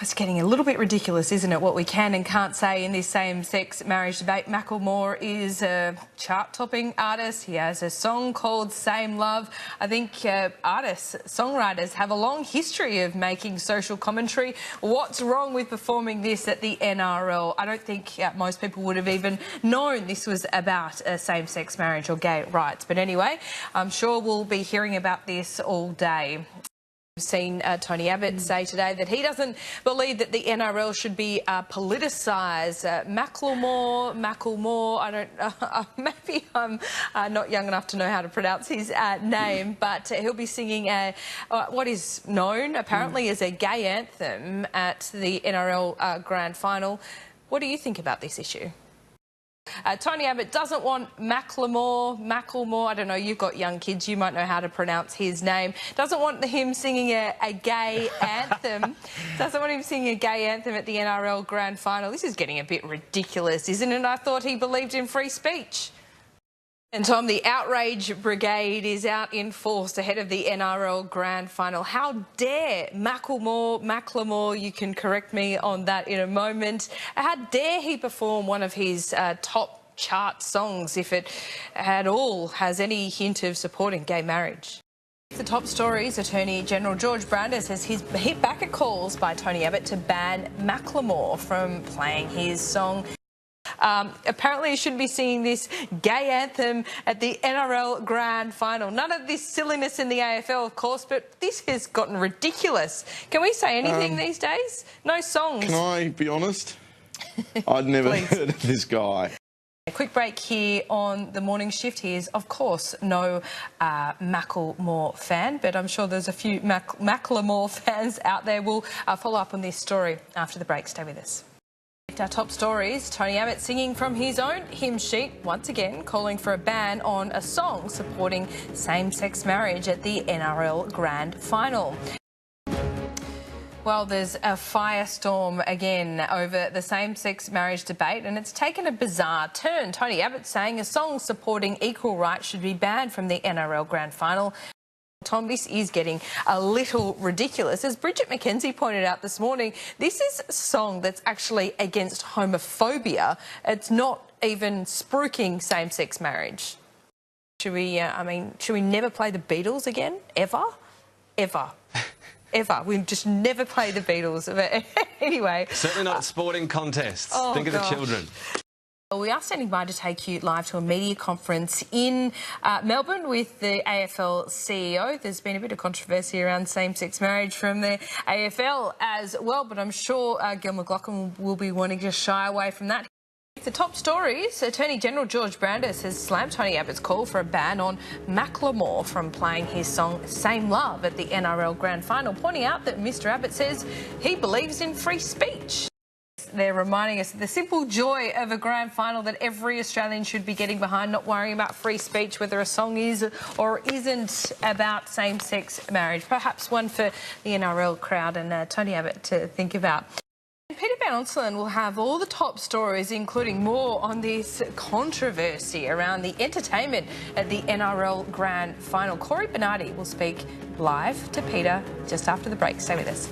It's getting a little bit ridiculous, isn't it, what we can and can't say in this same-sex marriage debate. Macklemore is a chart-topping artist. He has a song called Same Love. I think artists, songwriters have a long history of making social commentary. What's wrong with performing this at the NRL? I don't think most people would have even known this was about a same-sex marriage or gay rights. But anyway, I'm sure we'll be hearing about this all day. We've seen Tony Abbott say today that he doesn't believe that the NRL should be politicised. Macklemore, I don't, maybe I'm not young enough to know how to pronounce his name, but he'll be singing what is known apparently as a gay anthem at the NRL Grand Final. What do you think about this issue? Tony Abbott doesn't want Macklemore, I don't know, you've got young kids, you might know how to pronounce his name, doesn't want him singing a gay anthem, doesn't want him singing a gay anthem at the NRL Grand Final. This is getting a bit ridiculous, isn't it? I thought he believed in free speech. And Tom, the outrage brigade is out in force ahead of the NRL Grand Final. How dare Macklemore, you can correct me on that in a moment, how dare he perform one of his top chart songs if it at all has any hint of supporting gay marriage? The top stories, Attorney General George Brandis says he's hit back at calls by Tony Abbott to ban Macklemore from playing his song. Apparently he shouldn't be singing this gay anthem at the NRL Grand Final. None of this silliness in the AFL, of course, but this has gotten ridiculous. Can we say anything these days? No songs. Can I be honest? I'd never heard of this guy. A quick break here on the morning shift. He is, of course, no Macklemore fan, but I'm sure there's a few Macklemore fans out there. We'll follow up on this story after the break. Stay with us. Our top stories, Tony Abbott singing from his own hymn sheet, once again calling for a ban on a song supporting same-sex marriage at the NRL Grand Final. Well, there's a firestorm again over the same-sex marriage debate, and it's taken a bizarre turn. Tony Abbott saying a song supporting equal rights should be banned from the NRL Grand Final. Tom, this is getting a little ridiculous. As Bridget McKenzie pointed out this morning, this is a song that's actually against homophobia. It's not even spruiking same-sex marriage. Should we, should we never play the Beatles again? Ever? Ever. Ever. We just never play the Beatles. Anyway. Certainly not sporting contests. Oh, think of the children. We are standing by to take you live to a media conference in Melbourne with the AFL CEO. There's been a bit of controversy around same-sex marriage from the AFL as well, but I'm sure Gil McLachlan will be wanting to shy away from that. The top stories, Attorney General George Brandis has slammed Tony Abbott's call for a ban on Macklemore from playing his song Same Love at the NRL Grand Final, pointing out that Mr Abbott says he believes in free speech. They're reminding us of the simple joy of a grand final that every Australian should be getting behind, not worrying about free speech, whether a song is or isn't about same-sex marriage. Perhaps one for the NRL crowd and Tony Abbott to think about. Peter Van Onselen will have all the top stories, including more on this controversy around the entertainment at the NRL Grand Final. Corey Bernardi will speak live to Peter just after the break. Stay with us.